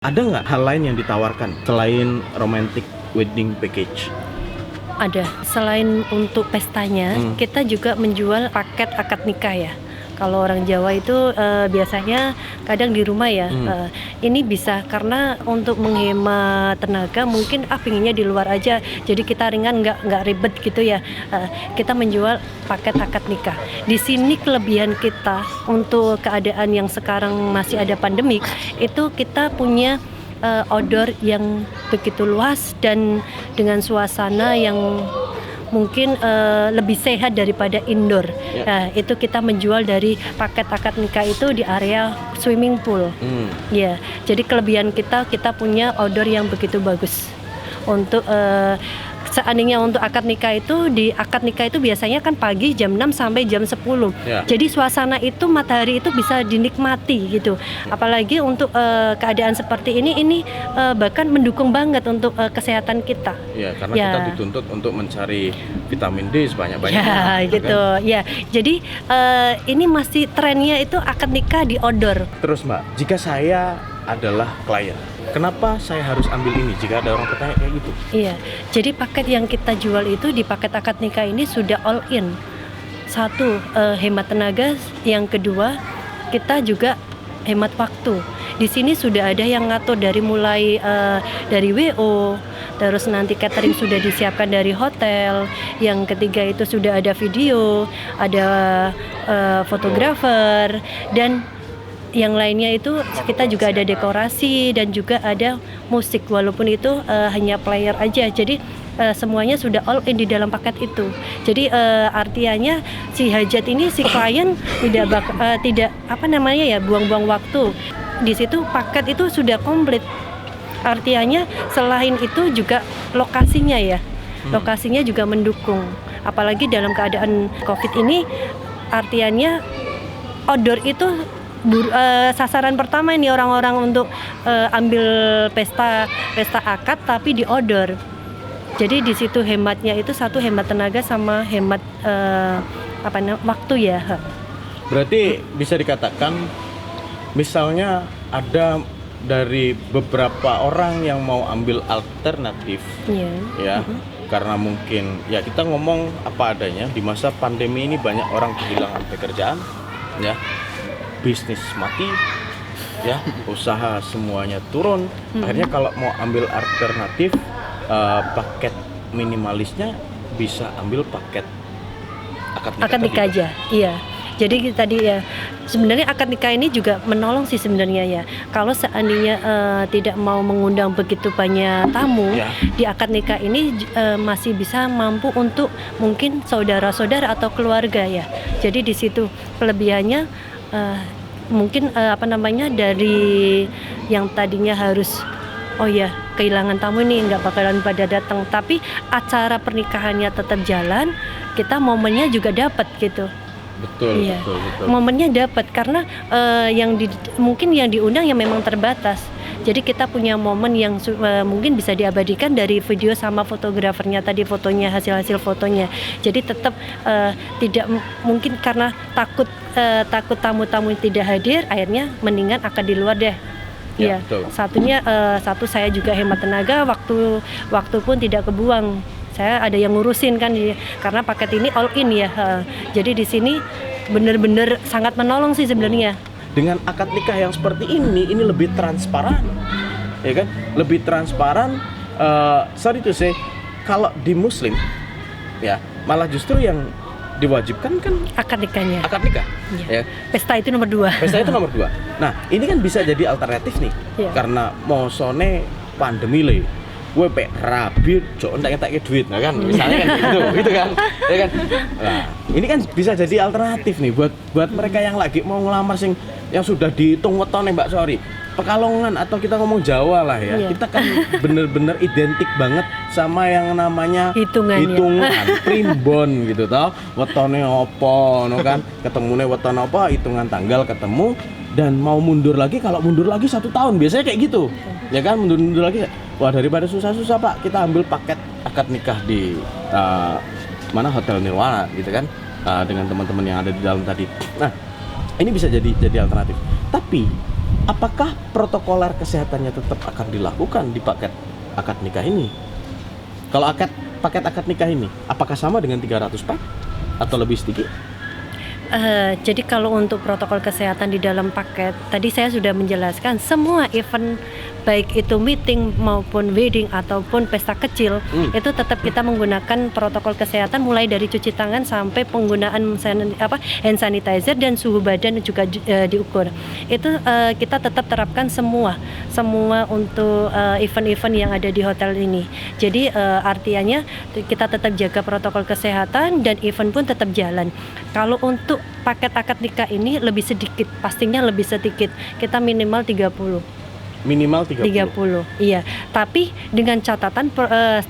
Ada nggak hal lain yang ditawarkan selain romantic wedding package? Ada. Selain untuk pestanya, kita juga menjual paket akad nikah ya. Kalau orang Jawa itu biasanya kadang di rumah ya. Ini bisa karena untuk menghemat tenaga mungkin pinginnya di luar aja. Jadi kita ringan nggak ribet gitu ya. Kita menjual paket akad nikah. Di sini kelebihan kita untuk keadaan yang sekarang masih ada pandemik itu kita punya outdoor yang begitu luas dan dengan suasana yang mungkin lebih sehat daripada indoor. Itu kita menjual dari paket akad nikah itu di area swimming pool. Ya, jadi kelebihan kita punya outdoor yang begitu bagus. Untuk seandainya untuk akad nikah itu, di akad nikah itu biasanya kan pagi jam 6 sampai jam 10. Jadi suasana itu, matahari itu bisa dinikmati gitu. Apalagi untuk keadaan seperti ini bahkan mendukung banget untuk kesehatan kita. Ya, karena kita dituntut untuk mencari vitamin D sebanyak-banyaknya. Ya, gitu. Kan? Ya, jadi ini masih trennya itu akad nikah di outdoor. Terus Mbak, jika saya adalah klien, kenapa saya harus ambil ini jika ada orang bertanya kayak gitu? Iya, jadi paket yang kita jual itu di paket akad nikah ini sudah all in. Satu, hemat tenaga. Yang kedua, kita juga hemat waktu. Di sini sudah ada yang ngatur dari mulai dari WO, terus nanti catering sudah disiapkan dari hotel. Yang ketiga itu sudah ada video, ada fotografer, dan yang lainnya itu kita juga ada dekorasi dan juga ada musik, walaupun itu hanya player aja. Jadi semuanya sudah all in di dalam paket itu. Jadi artinya si hajat ini, si klien tidak buang-buang waktu. Di situ paket itu sudah komplit. Artinya selain itu juga lokasinya ya. Lokasinya juga mendukung. Apalagi dalam keadaan Covid ini, artinya outdoor itu sasaran pertama ini orang-orang untuk ambil pesta akad tapi di outdoor. Jadi di situ hematnya itu satu, hemat tenaga sama hemat waktu ya. Berarti bisa dikatakan misalnya ada dari beberapa orang yang mau ambil alternatif, karena mungkin ya kita ngomong apa adanya, di masa pandemi ini banyak orang kehilangan pekerjaan, ya. Bisnis mati, ya, usaha semuanya turun. Akhirnya kalau mau ambil alternatif paket minimalisnya, bisa ambil paket akad nikah aja. Iya. Jadi tadi ya, sebenarnya akad nikah ini juga menolong sih sebenarnya ya. Kalau seandainya tidak mau mengundang begitu banyak tamu, di akad nikah ini masih bisa mampu untuk mungkin saudara-saudara atau keluarga ya. Jadi di situ kelebihannya mungkin dari yang tadinya harus kehilangan tamu ini nggak bakalan pada datang, tapi acara pernikahannya tetap jalan, kita momennya juga dapat gitu. Betul. Momennya dapat karena mungkin yang diundang yang memang terbatas. Jadi kita punya momen yang mungkin bisa diabadikan dari video sama fotografernya tadi, fotonya, hasil fotonya. Jadi tetap tidak mungkin karena takut tamu-tamu tidak hadir, akhirnya mendingan akan di luar deh. Ya, satu saya juga hemat tenaga, waktu pun tidak kebuang. Saya ada yang ngurusin kan, karena paket ini all in ya. Jadi di sini benar-benar sangat menolong sih sebenarnya. Dengan akad nikah yang seperti ini lebih transparan, ya kan? Lebih transparan. Sorry to say, kalau di Muslim, ya malah justru yang diwajibkan kan akad nikahnya. Akad nikah. Ya. Pesta itu nomor 2. Pesta itu nomor 2. Nah, ini kan bisa jadi alternatif nih, karena mosone pandemi le. Gue rabi, entek duit, nah kan, misalnya kan gitu kan, ya kan. Nah, ini kan bisa jadi alternatif nih buat mereka yang lagi mau ngelamar yang sudah dihitung wetone Mbak Sori. Pekalongan atau kita ngomong Jawa lah ya. Kita kan bener-bener identik banget sama yang namanya hitungan primbon gitu toh. Wetone opo, no kan? Ketemune wetone opo, hitungan tanggal ketemu, dan mau mundur lagi, kalau mundur lagi 1 tahun biasanya kayak gitu. Ya kan, mundur lagi. Wah, daripada susah-susah Pak, kita ambil paket akad nikah di Hotel Nirwana gitu kan, dengan teman-teman yang ada di dalam tadi. Nah, ini bisa jadi alternatif. Tapi apakah protokoler kesehatannya tetap akan dilakukan di paket akad nikah ini? Kalau paket akad nikah ini, apakah sama dengan 300 pak atau lebih sedikit? Jadi kalau untuk protokol kesehatan di dalam paket, tadi saya sudah menjelaskan semua event baik itu meeting maupun wedding ataupun pesta kecil itu tetap kita menggunakan protokol kesehatan mulai dari cuci tangan sampai penggunaan hand sanitizer dan suhu badan juga diukur. Itu kita tetap terapkan semua untuk event-event yang ada di hotel ini. Jadi artinya kita tetap jaga protokol kesehatan dan event pun tetap jalan. Kalau untuk paket akad nikah ini lebih sedikit, pastinya lebih sedikit. Kita minimal 30. Minimal 30. Iya. Tapi dengan catatan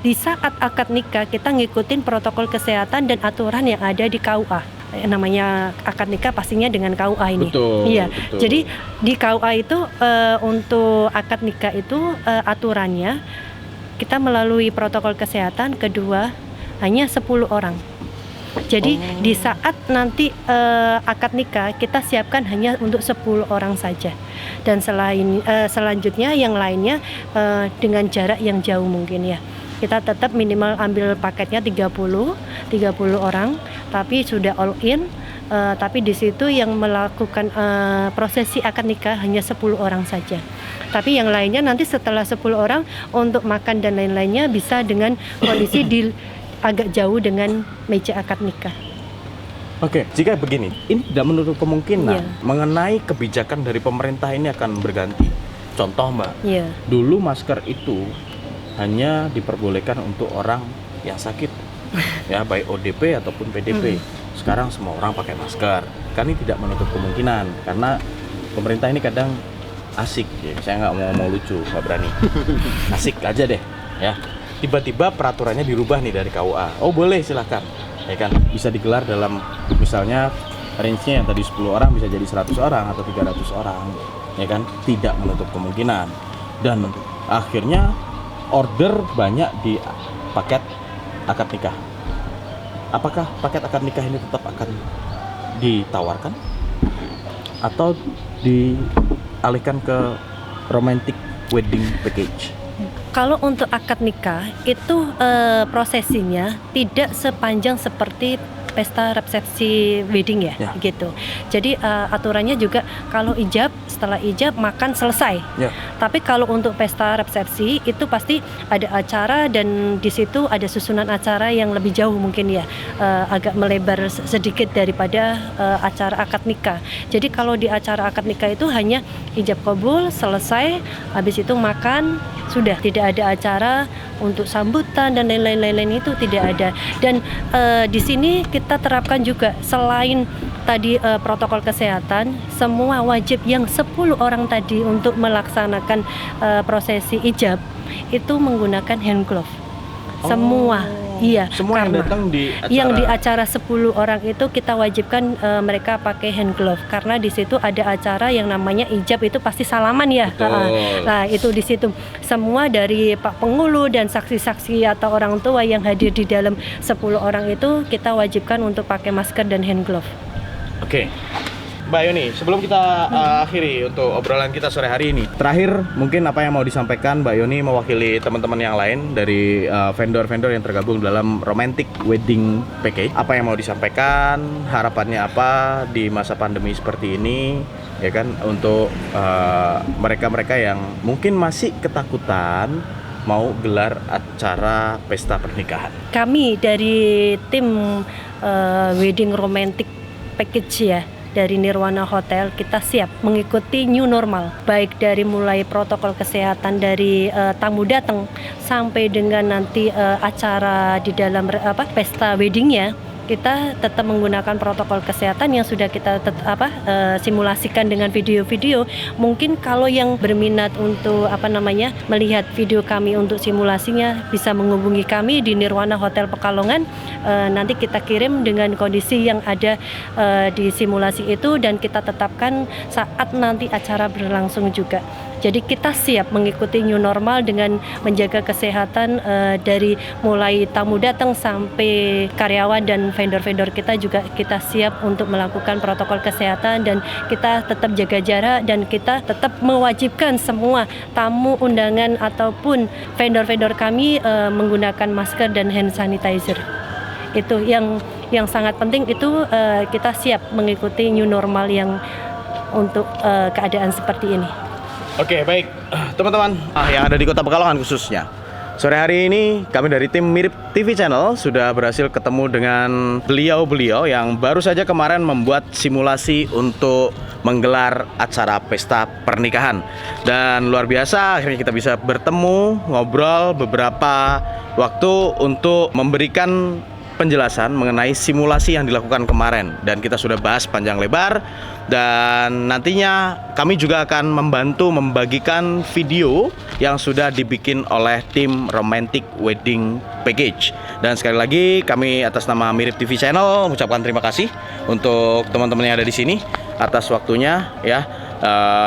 di saat akad nikah kita ngikutin protokol kesehatan dan aturan yang ada di KUA. Namanya akad nikah pastinya dengan KUA ini. Betul. Iya. Betul. Jadi di KUA itu untuk akad nikah itu aturannya kita melalui protokol kesehatan kedua hanya 10 orang. Jadi di saat nanti akad nikah kita siapkan hanya untuk 10 orang saja. Dan selanjutnya yang lainnya dengan jarak yang jauh mungkin ya. Kita tetap minimal ambil paketnya 30 orang, tapi sudah all in. Tapi di situ yang melakukan prosesi akad nikah hanya 10 orang saja. Tapi yang lainnya nanti setelah 10 orang untuk makan dan lain-lainnya bisa dengan kondisi agak jauh dengan meja akad nikah. Oke, jika begini, ini tidak menutup kemungkinan mengenai kebijakan dari pemerintah ini akan berganti. Contoh Mbak, dulu masker itu hanya diperbolehkan untuk orang yang sakit, ya baik ODP ataupun PDP. Sekarang semua orang pakai masker. Kan ini tidak menutup kemungkinan karena pemerintah ini kadang asik, ya. Saya nggak mau lucu, nggak berani. Asik aja deh, ya. Tiba-tiba peraturannya dirubah nih dari KUA. Oh boleh, silahkan. Ya kan, bisa digelar dalam misalnya range-nya yang tadi 10 orang bisa jadi 100 orang atau 300 orang. Ya kan, tidak menutup kemungkinan. Dan akhirnya order banyak di paket akad nikah. Apakah paket akad nikah ini tetap akan ditawarkan atau dialihkan ke romantic wedding package? Kalau untuk akad nikah itu prosesinya tidak sepanjang seperti pesta resepsi wedding ya, gitu. Jadi aturannya juga kalau ijab, setelah ijab makan selesai. Tapi kalau untuk pesta resepsi itu pasti ada acara dan di situ ada susunan acara yang lebih jauh mungkin ya, agak melebar sedikit daripada acara akad nikah. Jadi kalau di acara akad nikah itu hanya ijab kabul selesai, habis itu makan, sudah tidak ada acara untuk sambutan dan lain-lain itu tidak ada. Dan di sini kita terapkan juga selain tadi protokol kesehatan, semua wajib yang 10 orang tadi untuk melaksanakan prosesi ijab itu menggunakan hand glove. Semua. Iya, semua yang datang di acara 10 orang itu kita wajibkan mereka pakai hand glove karena di situ ada acara yang namanya ijab itu pasti salaman ya. Nah, itu di situ semua dari Pak Penghulu dan saksi-saksi atau orang tua yang hadir di dalam 10 orang itu kita wajibkan untuk pakai masker dan hand glove. Oke. Mbak Yoni, sebelum kita akhiri untuk obrolan kita sore hari ini, terakhir mungkin apa yang mau disampaikan Mbak Yoni mewakili teman-teman yang lain dari vendor-vendor yang tergabung dalam romantic wedding package. Apa yang mau disampaikan, harapannya apa di masa pandemi seperti ini, ya kan, untuk mereka-mereka yang mungkin masih ketakutan mau gelar acara pesta pernikahan. Kami dari tim wedding romantic package ya, dari Nirwana Hotel kita siap mengikuti new normal, baik dari mulai protokol kesehatan dari tamu datang sampai dengan nanti acara di dalam pesta weddingnya. Kita tetap menggunakan protokol kesehatan yang sudah kita simulasikan dengan video-video. Mungkin kalau yang berminat untuk melihat video kami untuk simulasinya bisa menghubungi kami di Nirwana Hotel Pekalongan. Nanti kita kirim dengan kondisi yang ada di simulasi itu dan kita tetapkan saat nanti acara berlangsung juga. Jadi kita siap mengikuti new normal dengan menjaga kesehatan dari mulai tamu datang sampai karyawan dan vendor-vendor kita juga kita siap untuk melakukan protokol kesehatan, dan kita tetap jaga jarak, dan kita tetap mewajibkan semua tamu undangan ataupun vendor-vendor kami menggunakan masker dan hand sanitizer. Itu yang sangat penting, itu kita siap mengikuti new normal yang untuk keadaan seperti ini. Oke, baik teman-teman yang ada di Kota Pekalongan khususnya. Sore hari ini kami dari tim Mirip TV Channel sudah berhasil ketemu dengan beliau-beliau yang baru saja kemarin membuat simulasi untuk menggelar acara pesta pernikahan. Dan luar biasa akhirnya kita bisa bertemu, ngobrol beberapa waktu untuk memberikan penjelasan mengenai simulasi yang dilakukan kemarin, dan kita sudah bahas panjang lebar. Dan nantinya kami juga akan membantu membagikan video yang sudah dibikin oleh tim Romantic Wedding Package. Dan sekali lagi kami atas nama Mirip TV Channel mengucapkan terima kasih untuk teman-teman yang ada di sini atas waktunya ya.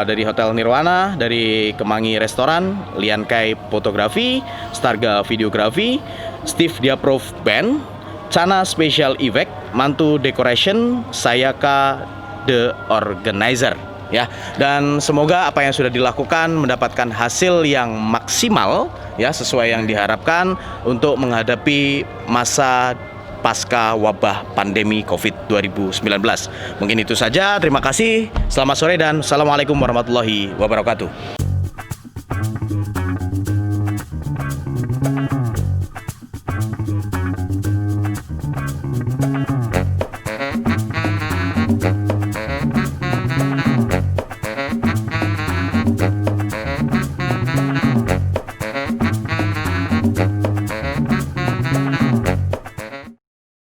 Dari Hotel Nirwana, dari Kemangi Restoran, Liankai Fotografi, Starga Videografi, Steve Diaprov Band, Cana Special Effect, Mantu Decoration, Sayaka The Organizer ya. Dan semoga apa yang sudah dilakukan mendapatkan hasil yang maksimal ya, sesuai yang diharapkan untuk menghadapi masa pasca wabah pandemi COVID 2019. Mungkin itu saja, terima kasih, selamat sore dan assalamualaikum warahmatullahi wabarakatuh.